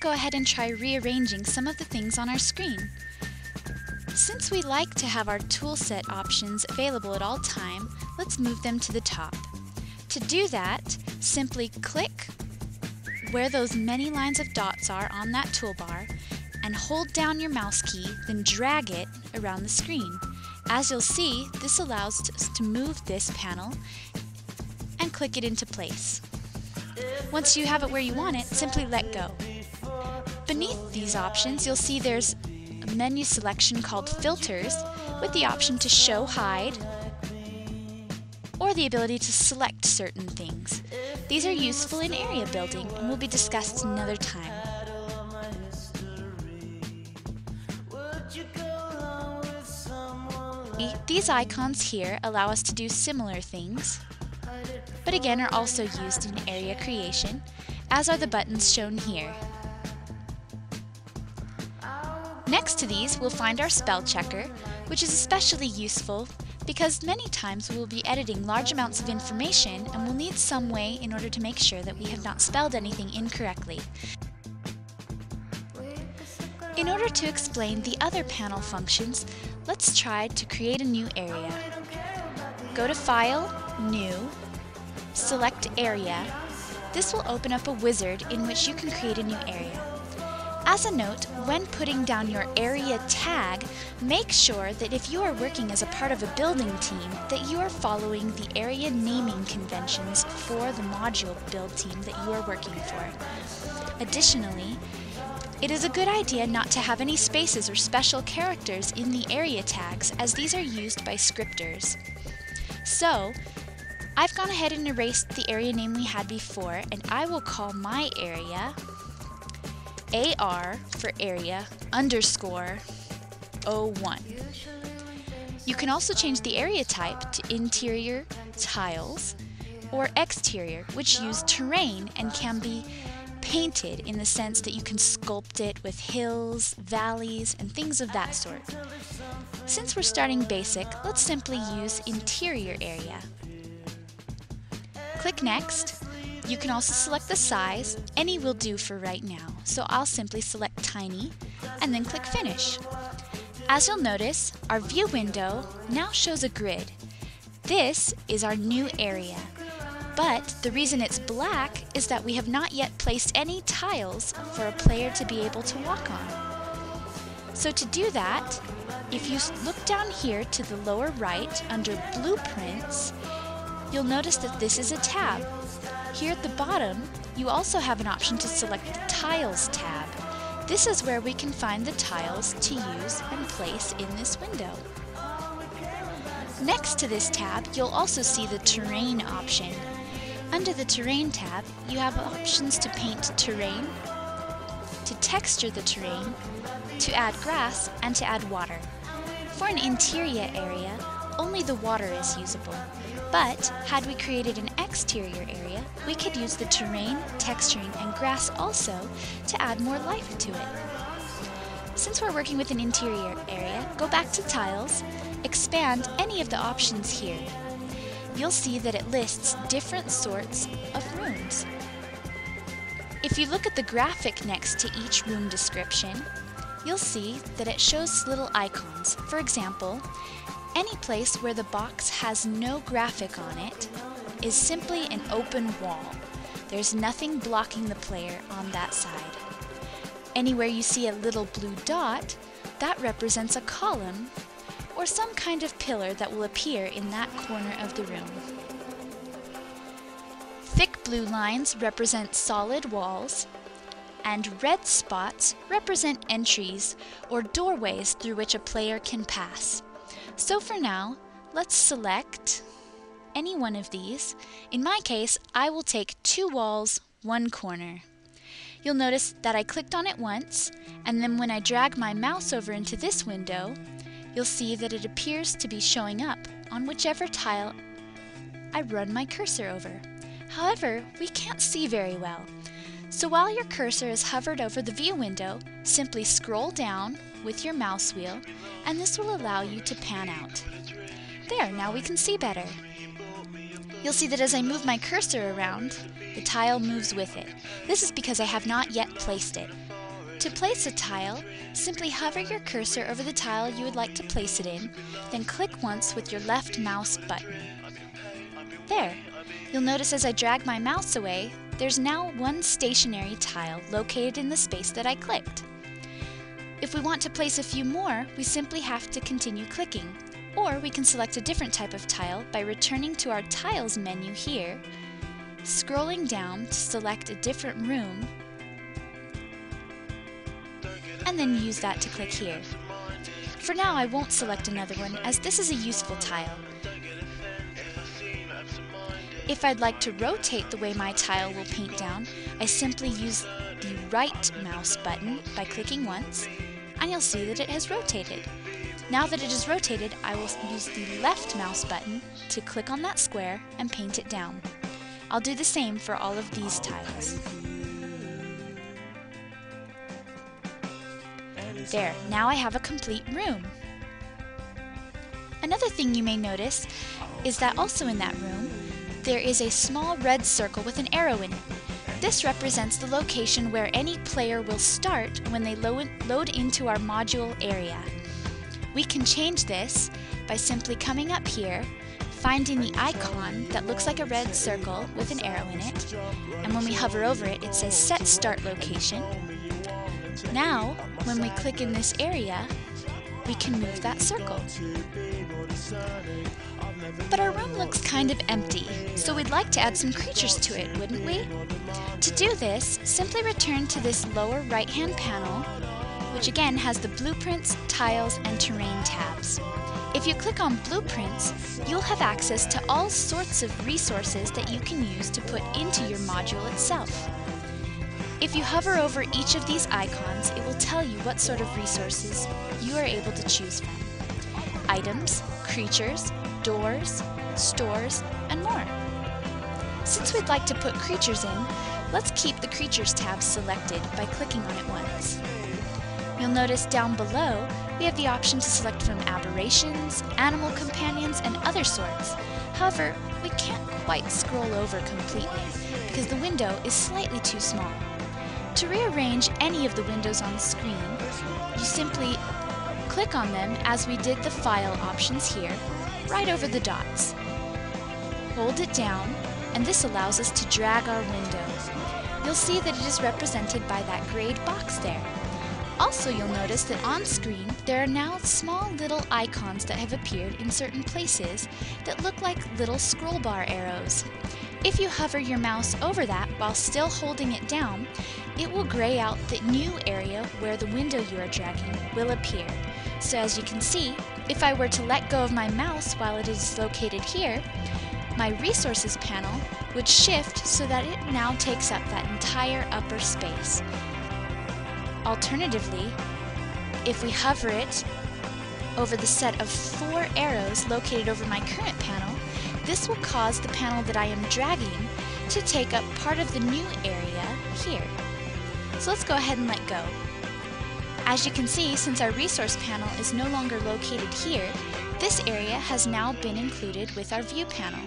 go ahead and try rearranging some of the things on our screen. Since we like to have our toolset options available at all time, let's move them to the top. To do that, simply click where those many lines of dots are on that toolbar and hold down your mouse key, then drag it around the screen. As you'll see, this allows us to move this panel and click it into place. Once you have it where you want it, simply let go. Beneath these options, you'll see there's a menu selection called Filters with the option to show hide or the ability to select certain things. These are useful in area building and will be discussed another time. These icons here allow us to do similar things, but again are also used in area creation, as are the buttons shown here. Next to these, we'll find our spell checker, which is especially useful because many times we will be editing large amounts of information and we'll need some way in order to make sure that we have not spelled anything incorrectly. In order to explain the other panel functions, let's try to create a new area. Go to File, New, select Area. This will open up a wizard in which you can create a new area. As a note, when putting down your area tag, make sure that if you are working as a part of a building team, that you are following the area naming conventions for the module build team that you are working for. Additionally, it is a good idea not to have any spaces or special characters in the area tags, as these are used by scripters. So, I've gone ahead and erased the area name we had before, and I will call my area AR for area _01. You can also change the area type to interior, tiles, or exterior, which use terrain and can be painted in the sense that you can sculpt it with hills, valleys, and things of that sort. Since we're starting basic, let's simply use interior area. Click Next. You can also select the size. Any will do for right now, so I'll simply select Tiny and then click Finish. As you'll notice, our view window now shows a grid. This is our new area, but the reason it's black is that we have not yet placed any tiles for a player to be able to walk on. So to do that, if you look down here to the lower right under Blueprints, you'll notice that this is a tab. Here at the bottom, you also have an option to select the Tiles tab. This is where we can find the tiles to use and place in this window. Next to this tab, you'll also see the Terrain option. Under the Terrain tab, you have options to paint terrain, to texture the terrain, to add grass, and to add water. For an interior area, only the water is usable. But, had we created an exterior area, we could use the terrain, texturing, and grass also to add more life to it. Since we're working with an interior area, go back to Tiles, expand any of the options here. You'll see that it lists different sorts of rooms. If you look at the graphic next to each room description, you'll see that it shows little icons. For example, any place where the box has no graphic on it is simply an open wall. There's nothing blocking the player on that side. Anywhere you see a little blue dot, that represents a column or some kind of pillar that will appear in that corner of the room. Thick blue lines represent solid walls, and red spots represent entries or doorways through which a player can pass. So for now, let's select any one of these. In my case, I will take 2 walls, 1 corner. You'll notice that I clicked on it once, and then when I drag my mouse over into this window, you'll see that it appears to be showing up on whichever tile I run my cursor over. However, we can't see very well. So while your cursor is hovered over the view window, simply scroll down with your mouse wheel, and this will allow you to pan out. There, now we can see better. You'll see that as I move my cursor around, the tile moves with it. This is because I have not yet placed it. To place a tile, simply hover your cursor over the tile you would like to place it in, then click once with your left mouse button. There! You'll notice as I drag my mouse away, there's now one stationary tile located in the space that I clicked. If we want to place a few more, we simply have to continue clicking, or we can select a different type of tile by returning to our Tiles menu here, scrolling down to select a different room, and then use that to click here. For now, I won't select another one as this is a useful tile. If I'd like to rotate the way my tile will paint down, I simply use the right mouse button by clicking once, and you'll see that it has rotated. Now that it is rotated, I will use the left mouse button to click on that square and paint it down. I'll do the same for all of these tiles. There, now I have a complete room. Another thing you may notice is that also in that room, there is a small red circle with an arrow in it. This represents the location where any player will start when they load into our module area. We can change this by simply coming up here, finding the icon that looks like a red circle with an arrow in it, and when we hover over it, it says Set Start Location. Now, when we click in this area, we can move that circle. But our room looks kind of empty, so we'd like to add some creatures to it, wouldn't we? To do this, simply return to this lower right-hand panel, which again has the Blueprints, Tiles, and Terrain tabs. If you click on Blueprints, you'll have access to all sorts of resources that you can use to put into your module itself. If you hover over each of these icons, it will tell you what sort of resources you are able to choose from. Items, creatures, doors, stores, and more. Since we'd like to put creatures in, let's keep the Creatures tab selected by clicking on it once. You'll notice down below we have the option to select from aberrations, animal companions, and other sorts. However, we can't quite scroll over completely because the window is slightly too small. To rearrange any of the windows on the screen, you simply click on them as we did the file options here, right over the dots. Hold it down, and this allows us to drag our window. You'll see that it is represented by that grayed box there. Also, you'll notice that on screen there are now small little icons that have appeared in certain places that look like little scroll bar arrows. If you hover your mouse over that while still holding it down, it will gray out the new area where the window you are dragging will appear. So as you can see, if I were to let go of my mouse while it is located here, my resources panel would shift so that it now takes up that entire upper space. Alternatively, if we hover it over the set of 4 arrows located over my current panel, this will cause the panel that I am dragging to take up part of the new area here. So let's go ahead and let go. As you can see, since our resource panel is no longer located here, this area has now been included with our view panel.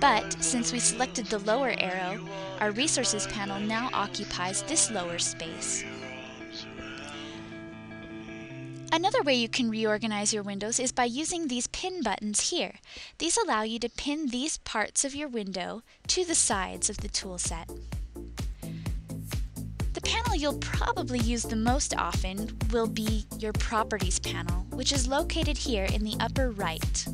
But since we selected the lower arrow, our resources panel now occupies this lower space. Another way you can reorganize your windows is by using these pin buttons here. These allow you to pin these parts of your window to the sides of the toolset. The panel you'll probably use the most often will be your Properties panel, which is located here in the upper right.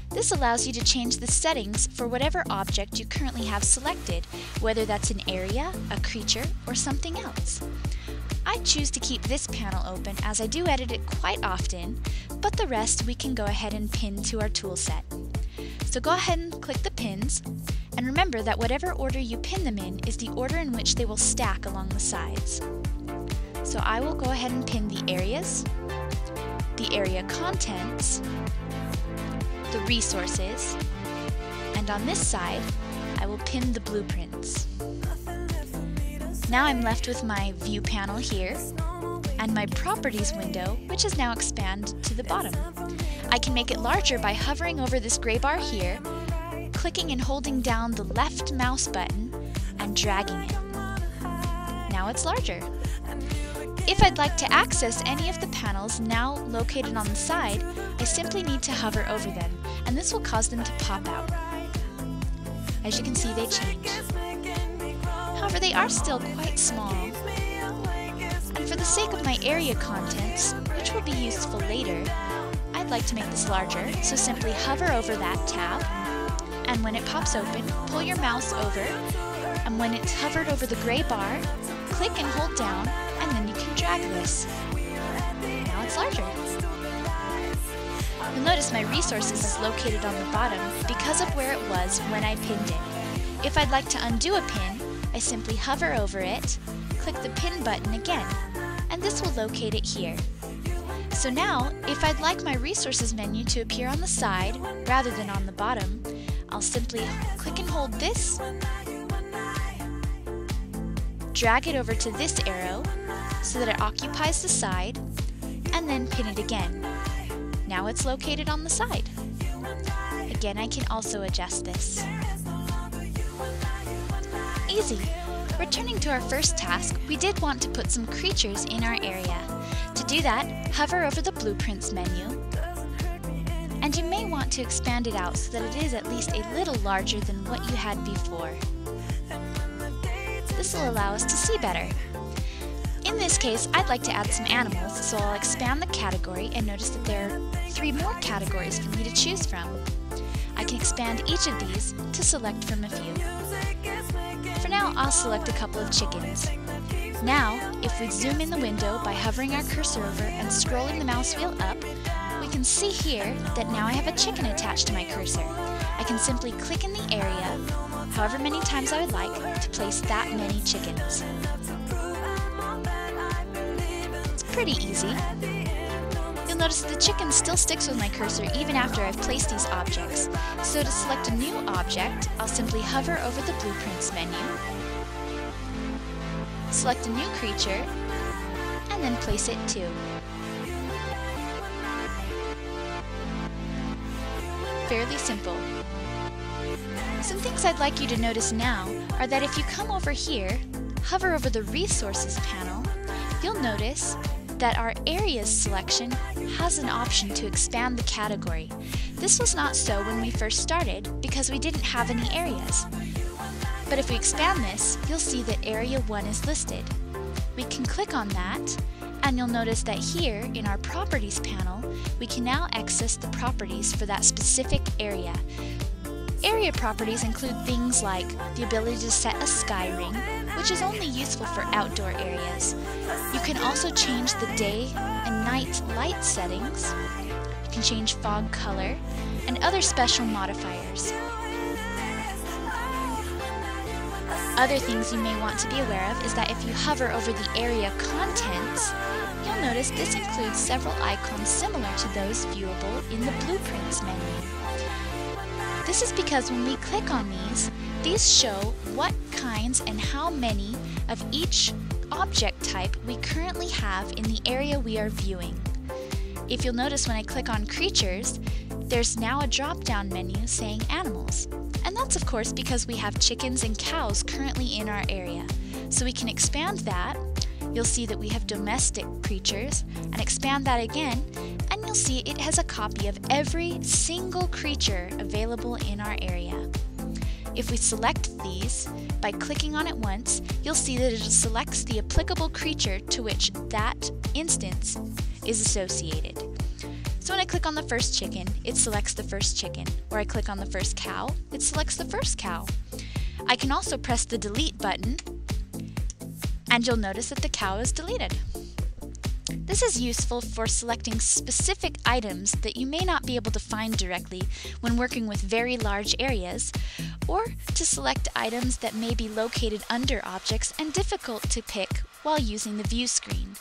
This allows you to change the settings for whatever object you currently have selected, whether that's an area, a creature, or something else. I choose to keep this panel open as I do edit it quite often, but the rest we can go ahead and pin to our toolset. So go ahead and click the pins, and remember that whatever order you pin them in is the order in which they will stack along the sides. So I will go ahead and pin the areas, the area contents, the resources, and on this side I will pin the blueprints. Now I'm left with my view panel here and my properties window, which is now expanded to the bottom. I can make it larger by hovering over this gray bar here, clicking and holding down the left mouse button and dragging it. Now it's larger. If I'd like to access any of the panels now located on the side, I simply need to hover over them, and this will cause them to pop out. As you can see, they change. However, they are still quite small. And for the sake of my area contents, which will be useful later, I'd like to make this larger, so simply hover over that tab, and when it pops open, pull your mouse over, and when it's hovered over the gray bar, click and hold down, and then you can drag this. Now it's larger. You'll notice my resources is located on the bottom because of where it was when I pinned it. If I'd like to undo a pin, I simply hover over it, click the pin button again, and this will locate it here. So now, if I'd like my resources menu to appear on the side rather than on the bottom, I'll simply click and hold this, drag it over to this arrow so that it occupies the side, and then pin it again. Now it's located on the side. Again, I can also adjust this. Easy! Returning to our first task, we did want to put some creatures in our area. To do that, hover over the Blueprints menu, and you may want to expand it out so that it is at least a little larger than what you had before. This will allow us to see better. In this case, I'd like to add some animals, so I'll expand the category and notice that there are 3 more categories for me to choose from. I can expand each of these to select from a few. For now, I'll select a couple of chickens. Now, if we zoom in the window by hovering our cursor over and scrolling the mouse wheel up, we can see here that now I have a chicken attached to my cursor. I can simply click in the area, however many times I would like, to place that many chickens. It's pretty easy. You'll notice that the chicken still sticks with my cursor even after I've placed these objects. So to select a new object, I'll simply hover over the Blueprints menu, select a new creature, and then place it too. Fairly simple. Some things I'd like you to notice now are that if you come over here, hover over the Resources panel, you'll notice that our Areas selection has an option to expand the category. This was not so when we first started because we didn't have any areas. But if we expand this, you'll see that Area 1 is listed. We can click on that, and you'll notice that here in our Properties panel, we can now access the properties for that specific area. Area properties include things like the ability to set a sky ring, which is only useful for outdoor areas. You can also change the day and night light settings. You can change fog color and other special modifiers. Other things you may want to be aware of is that if you hover over the area contents, you'll notice this includes several icons similar to those viewable in the Blueprints menu. This is because when we click on these show what kinds and how many of each object type we currently have in the area we are viewing. If you'll notice when I click on Creatures, there's now a drop-down menu saying Animals. And that's of course because we have chickens and cows currently in our area. So we can expand that. You'll see that we have domestic creatures, and expand that again, and you'll see it has a copy of every single creature available in our area. If we select these, by clicking on it once, you'll see that it selects the applicable creature to which that instance is associated. So when I click on the first chicken, it selects the first chicken. Or I click on the first cow, it selects the first cow. I can also press the delete button, and you'll notice that the cow is deleted. This is useful for selecting specific items that you may not be able to find directly when working with very large areas, or to select items that may be located under objects and difficult to pick while using the view screen.